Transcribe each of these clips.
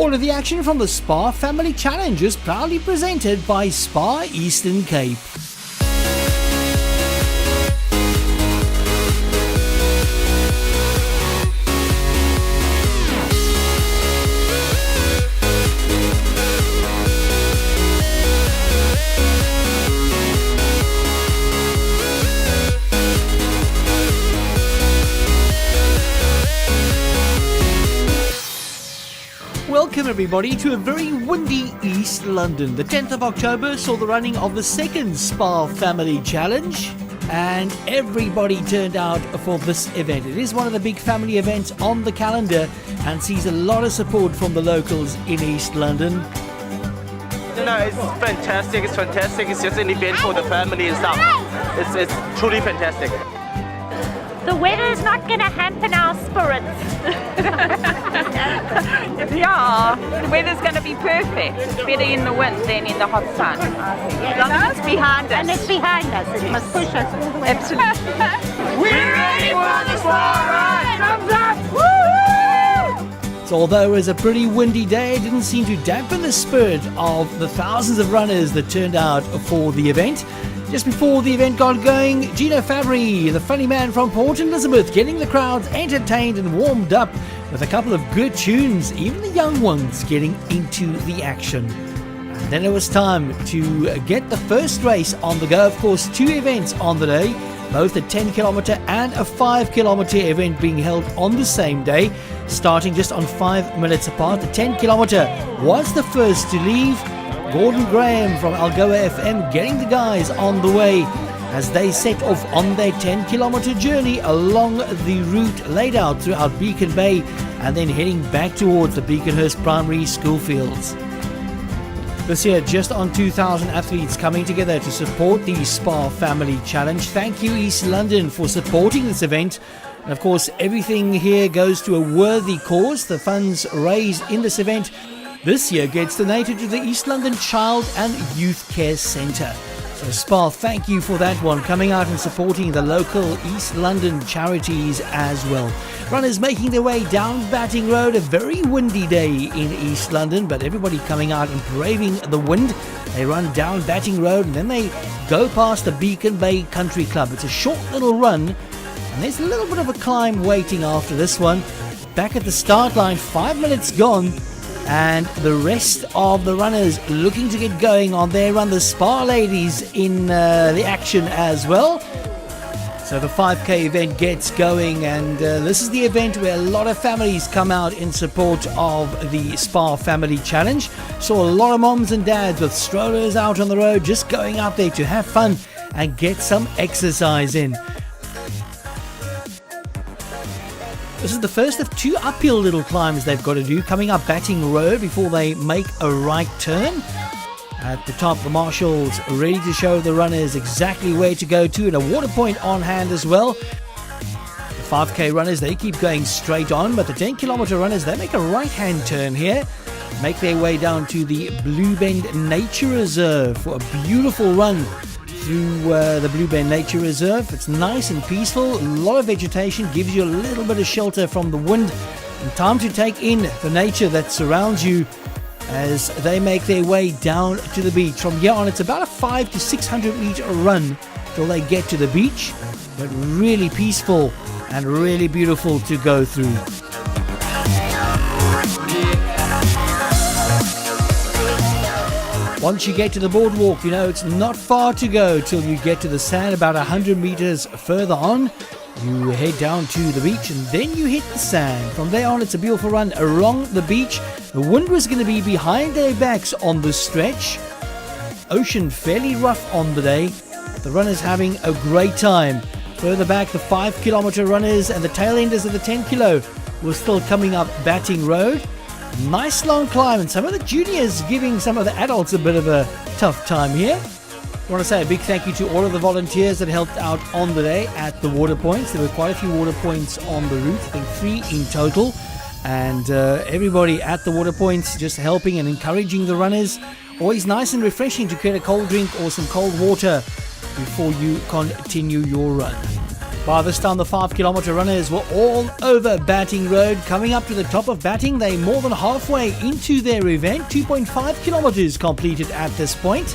All of the action from the SPAR Family Challenge is proudly presented by SPAR Eastern Cape. Welcome everybody to a very windy East London. The 10th of October saw the running of the second SPAR Family Challenge, and everybody turned out for this event. It is one of the big family events on the calendar and sees a lot of support from the locals in East London. No, it's fantastic. It's fantastic. It's just an event for the family and stuff. It's truly fantastic. The weather is not going to hamper our spirits. Yeah, the weather's going to be perfect. Better in the wind than in the hot sun. As long as it's behind us. And it's behind us. It must push us all the way. Absolutely. We're ready for the SPAR ride! Thumbs up! Woo! So although it was a pretty windy day, it didn't seem to dampen the spirit of the thousands of runners that turned out for the event. Just before the event got going, Gino Fabry, the funny man from Port Elizabeth, getting the crowds entertained and warmed up with a couple of good tunes, even the young ones getting into the action. And then it was time to get the first race on the go. Of course, two events on the day, both a 10-kilometer and a 5-kilometer event being held on the same day, starting just on 5 minutes apart. The 10-kilometer was the first to leave. Gordon Graham from Algoa FM getting the guys on the way as they set off on their 10-kilometer journey along the route laid out throughout Beacon Bay and then heading back towards the Beaconhurst Primary School fields. This year, just on 2,000 athletes coming together to support the SPAR Family Challenge. Thank you, East London, for supporting this event. And of course, everything here goes to a worthy cause. The funds raised in this event this year gets donated to the East London Child and Youth Care Centre. So SPAR, thank you for that one, coming out and supporting the local East London charities as well. Runners making their way down Batting Road, a very windy day in East London, but everybody coming out and braving the wind. They run down Batting Road and then they go past the Beacon Bay Country Club. It's a short little run and there's a little bit of a climb waiting after this one. Back at the start line, 5 minutes gone. And the rest of the runners looking to get going on their run. The SPAR ladies in the action as well. So the 5K event gets going, and this is the event where a lot of families come out in support of the SPAR Family Challenge. Saw a lot of moms and dads with strollers out on the road, just going out there to have fun and get some exercise in. This is the first of two uphill little climbs they've got to do, coming up Batting Road before they make a right turn. At the top, the marshals ready to show the runners exactly where to go to, and a water point on hand as well. The 5K runners, they keep going straight on, but the 10-kilometer runners, they make a right-hand turn here, make their way down to the Blue Bend Nature Reserve for a beautiful run through the Blue Bend Nature Reserve. It's nice and peaceful, a lot of vegetation, gives you a little bit of shelter from the wind, and time to take in the nature that surrounds you as they make their way down to the beach. From here on, it's about a 500 to 600 meter run till they get to the beach, but really peaceful and really beautiful to go through. Once you get to the boardwalk, you know it's not far to go till you get to the sand. About 100 meters further on, you head down to the beach and then you hit the sand. From there on, it's a beautiful run along the beach. The wind was going to be behind their backs on the stretch. Ocean fairly rough on the day. The runners having a great time. Further back, the 5-kilometer runners and the tail enders of the 10-kilo were still coming up Batting Road. Nice long climb, and some of the juniors giving some of the adults a bit of a tough time here. I want to say a big thank you to all of the volunteers that helped out on the day at the water points. There were quite a few water points on the route, I think 3 in total. And everybody at the water points just helping and encouraging the runners. Always nice and refreshing to get a cold drink or some cold water before you continue your run. By this time, the 5 kilometre runners were all over Batting Road. Coming up to the top of Batting, they more than halfway into their event, 2.5 kilometres completed at this point.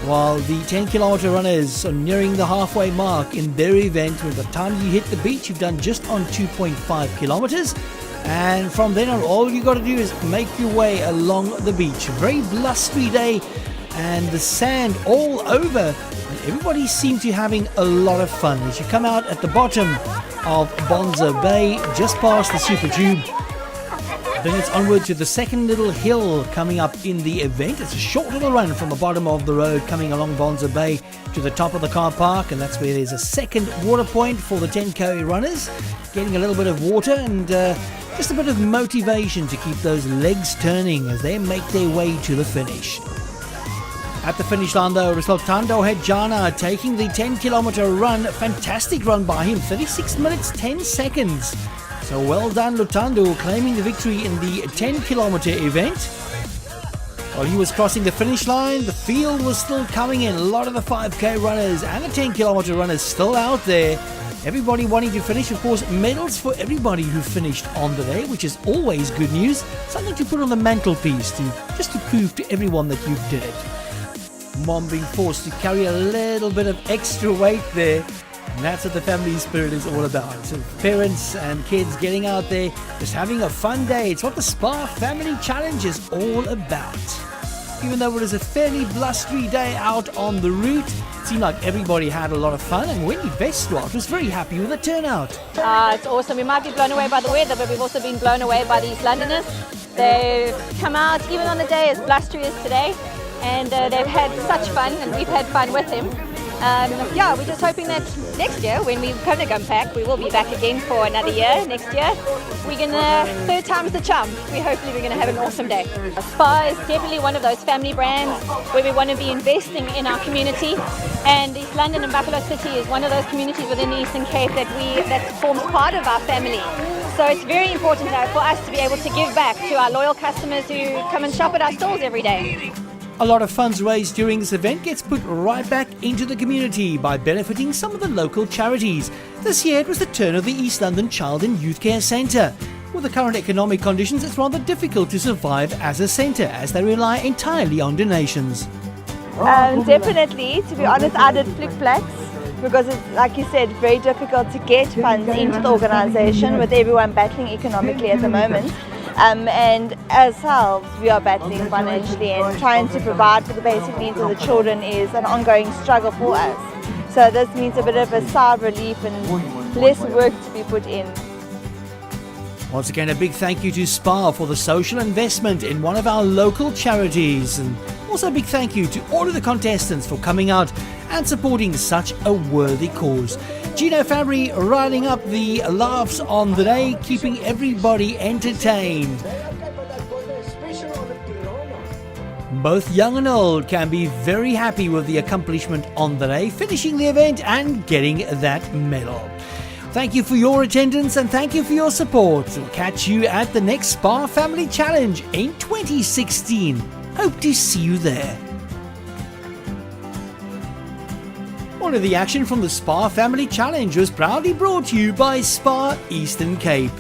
While the 10 kilometre runners are nearing the halfway mark in their event. By the time you hit the beach, you've done just on 2.5 kilometres. And from then on, all you got to do is make your way along the beach. A very blustery day and the sand all over. And everybody seemed to be having a lot of fun. As you come out at the bottom of Bonza Bay, just past the Super Tube, then it's onward to the second little hill coming up in the event. It's a short little run from the bottom of the road coming along Bonza Bay to the top of the car park, and that's where there's a second water point for the 10k runners, getting a little bit of water and just a bit of motivation to keep those legs turning as they make their way to the finish. At the finish line though, Resultando Hejana taking the 10 kilometre run. Fantastic run by him, 36 minutes 10 seconds. So well done, Lutando, claiming the victory in the 10 kilometre event. While he was crossing the finish line, the field was still coming in. A lot of the 5k runners and the 10 kilometre runners still out there. Everybody wanting to finish. Of course, medals for everybody who finished on the day, which is always good news. Something to put on the mantelpiece just to prove to everyone that you did it. Mom being forced to carry a little bit of extra weight there. And that's what the family spirit is all about. So parents and kids getting out there, just having a fun day. It's what the SPAR Family Challenge is all about. Even though it was a fairly blustery day out on the route, it seemed like everybody had a lot of fun, and Wendy Vestrot was very happy with the turnout. It's awesome. We might be blown away by the weather, but we've also been blown away by these Londoners. They've come out even on a day as blustery as today, and they've had such fun, and we've had fun with them. We're just hoping that next year, when we come to Gumpack, we will be back again for another year. Next year, we're gonna third time's the charm. Hopefully we're gonna have an awesome day. SPAR is definitely one of those family brands where we want to be investing in our community. And East London and Buffalo City is one of those communities within the Eastern Cape that forms part of our family. So it's very important for us to be able to give back to our loyal customers who come and shop at our stores every day. A lot of funds raised during this event gets put right back into the community by benefiting some of the local charities. This year it was the turn of the East London Child and Youth Care Centre. With the current economic conditions, it's rather difficult to survive as a centre as they rely entirely on donations. Definitely, to be honest, I did flick-flacks because it's, like you said, very difficult to get funds into the organisation with everyone battling economically at the moment. And ourselves, we are battling financially, and trying to provide for the basic needs of the children is an ongoing struggle for us. So this means a bit of a sigh of relief and less work to be put in. Once again, a big thank you to SPAR for the social investment in one of our local charities, and also a big thank you to all of the contestants for coming out and supporting such a worthy cause. Gino Fabry riding up the laughs on the day, keeping everybody entertained. Both young and old can be very happy with the accomplishment on the day, finishing the event and getting that medal. Thank you for your attendance and thank you for your support. We'll catch you at the next SPAR Family Challenge in 2016. Hope to see you there. All of the action from the SPAR Family Challenge was proudly brought to you by SPAR Eastern Cape.